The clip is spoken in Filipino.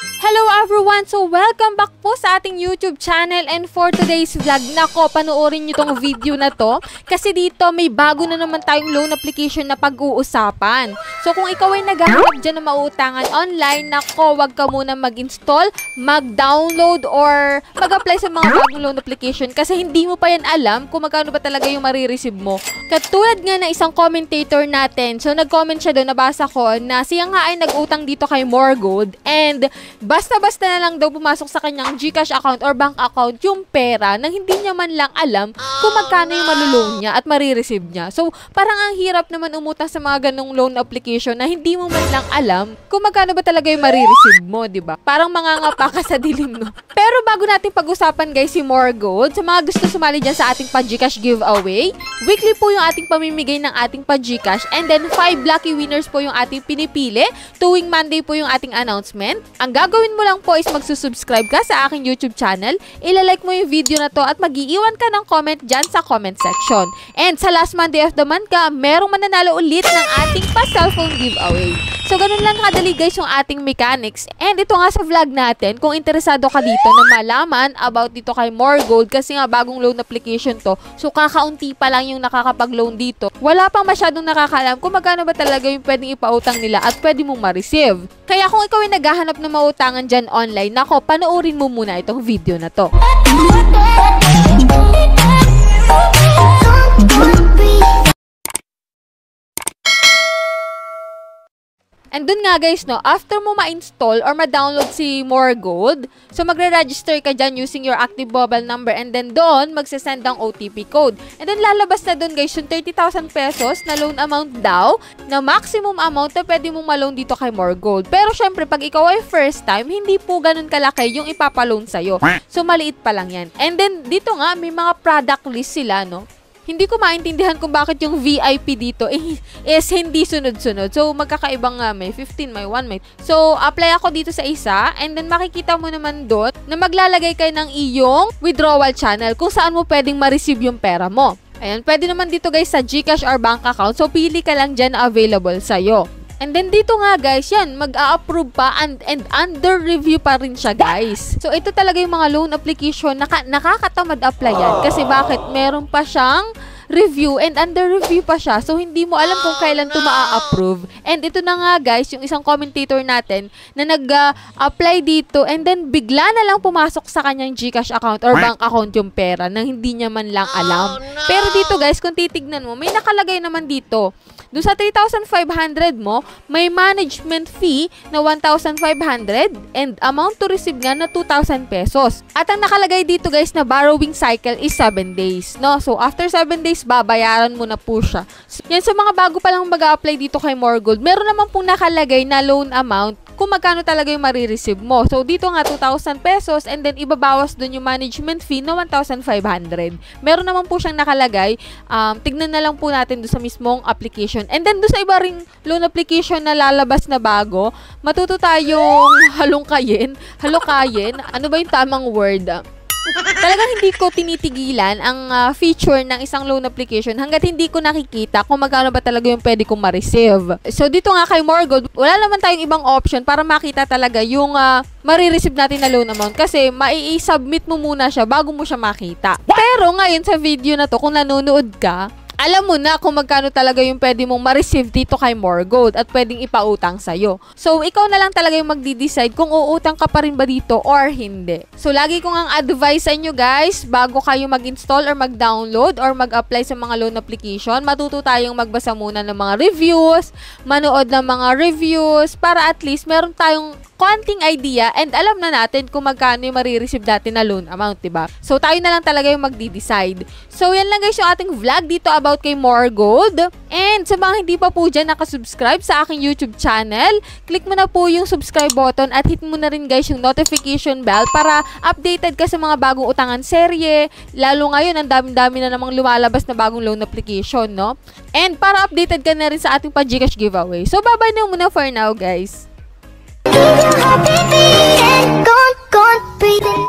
Hello everyone! So welcome back po sa ating YouTube channel, and for today's vlog, nako, panoorin nyo tong video na to kasi dito may bago na naman tayong loan application na pag-uusapan. So kung ikaw ay naghahanap dyan na mautangan online, nako, wag ka muna mag-install, mag-download or mag-apply sa mga bagong loan application kasi hindi mo pa yan alam kung magkano ba talaga yung marireceive mo. Katulad nga na isang commentator natin, so nag-comment siya doon, nabasa ko na siya nga ay nag-utang dito kay Morgold, and basta-basta na lang daw pumasok sa kanyang GCash account or bank account yung pera nang hindi niya man lang alam kung magkano yung malulong niya at marireceive niya. So, parang ang hirap naman umutang sa mga ganong loan application na hindi mo man lang alam kung magkano ba talaga yung marireceive mo, diba? Parang mangangapa ka sa dilim, no? Pero bago natin pag-usapan guys si Morgold, sa mga gusto sumali dyan sa ating pa-GCash giveaway, weekly po yung ating pamimigay ng ating pa-GCash, and then 5 lucky winners po yung ating pinipili. Tuwing Monday po yung ating announcement. Ang gagawin mo lang po is magsusubscribe ka sa aking YouTube channel, ilalike mo yung video na to at mag-iiwan ka ng comment dyan sa comment section. And sa last Monday of the month ka, merong mananalo ulit ng ating pa-cellphone giveaway. So, ganun lang kadali guys yung ating mechanics. And ito nga sa vlog natin, kung interesado ka dito na malaman about dito kay Morgold, kasi nga bagong loan application to, so kakaunti pa lang yung nakakapag-loan dito. Wala pang masyadong nakakaalam kung magkano ba talaga yung pwedeng ipautang nila at pwede mong ma-receive. Kaya kung ikaw ay naghahanap ng mautangan dyan online, nako, panoorin mo muna itong video na to. And dun nga guys, no, after mo ma-install or ma-download si Morgold, so magre-register ka dyan using your active mobile number, and then doon magsasend ang OTP code. And then lalabas na dun guys yung 30,000 pesos na loan amount daw, na maximum amount na pwede mong ma-loan dito kay Morgold. Pero syempre, pag ikaw ay first time, hindi po ganun kalaki yung ipapaloan sa'yo. So maliit pa lang yan. And then dito nga, may mga product list sila, no? Hindi ko maintindihan kung bakit yung VIP dito is hindi sunod-sunod. So, magkakaibang may 15, may 1, may... So, apply ako dito sa isa, and then makikita mo naman doon na maglalagay kayo ng iyong withdrawal channel kung saan mo pwedeng ma-receive yung pera mo. Ayan, pwede naman dito guys sa GCash or bank account. So, pili ka lang dyan na available sa'yo. And then dito nga guys, yan, mag-a-approve pa and under review pa rin siya guys. So ito talaga yung mga loan application, nakakatamad applyan. Kasi bakit? Meron pa siyang review and under review pa siya. So hindi mo alam kung kailan ito ma-approve. And ito na nga guys, yung isang commentator natin na nag-apply dito, and then bigla na lang pumasok sa kanyang GCash account or bank account yung pera nang hindi niya man lang alam. Pero dito guys, kung titignan mo, may nakalagay naman dito. Doon sa 3,500 mo, may management fee na 1,500 and amount to receive nga na 2,000 pesos. At ang nakalagay dito guys na borrowing cycle is 7 days. No? So after 7 days, babayaran mo na po siya. So, yan sa mga bago pa lang mag-a-apply dito kay Morgold, meron naman pong nakalagay na loan amount kung magkano talaga yung marireceive mo. So, dito nga 2,000 pesos, and then ibabawas dun yung management fee na 1,500. Meron naman po siyang nakalagay. Tignan na lang po natin doon sa mismong application. And then, doon sa iba ring loan application na lalabas na bago, matuto tayong halongkayin. Ano ba yung tamang word? Talagang hindi ko tinitigilan ang feature ng isang loan application hanggat hindi ko nakikita kung magkano ba talaga yung pwede kong ma-receive. So, dito nga kay Morgold, wala naman tayong ibang option para makita talaga yung marireceive natin na loan amount kasi mai-submit mo muna siya bago mo siya makita. Pero ngayon sa video na to, kung nanonood ka, alam mo na kung magkano talaga yung pwede mong ma-receive dito kay Morgold at pwedeng ipautang sa'yo. So, ikaw na lang talaga yung magdi-decide kung uutang ka pa rin ba dito or hindi. So, lagi kong ang advice sa inyo guys, bago kayo mag-install or mag-download or mag-apply sa mga loan application, matuto tayong magbasa muna ng mga reviews, manood ng mga reviews, para at least meron tayong konting idea and alam na natin kung magkano yung marireceive natin na loan amount, diba? So, tayo na lang talaga yung magdi-decide. So, yan lang guys yung ating vlog dito about kay Morgold. And sa mga hindi pa po dyan nakasubscribe sa aking YouTube channel, click mo na po yung subscribe button at hit mo na rin guys yung notification bell para updated ka sa mga bagong utangan serye. Lalo ngayon, ang dami-dami na namang lumalabas na bagong loan application, no? And para updated ka na rin sa ating pa-GCash giveaway. So, bye-bye na muna for now, guys. Keep your heart beating, gone, breathing.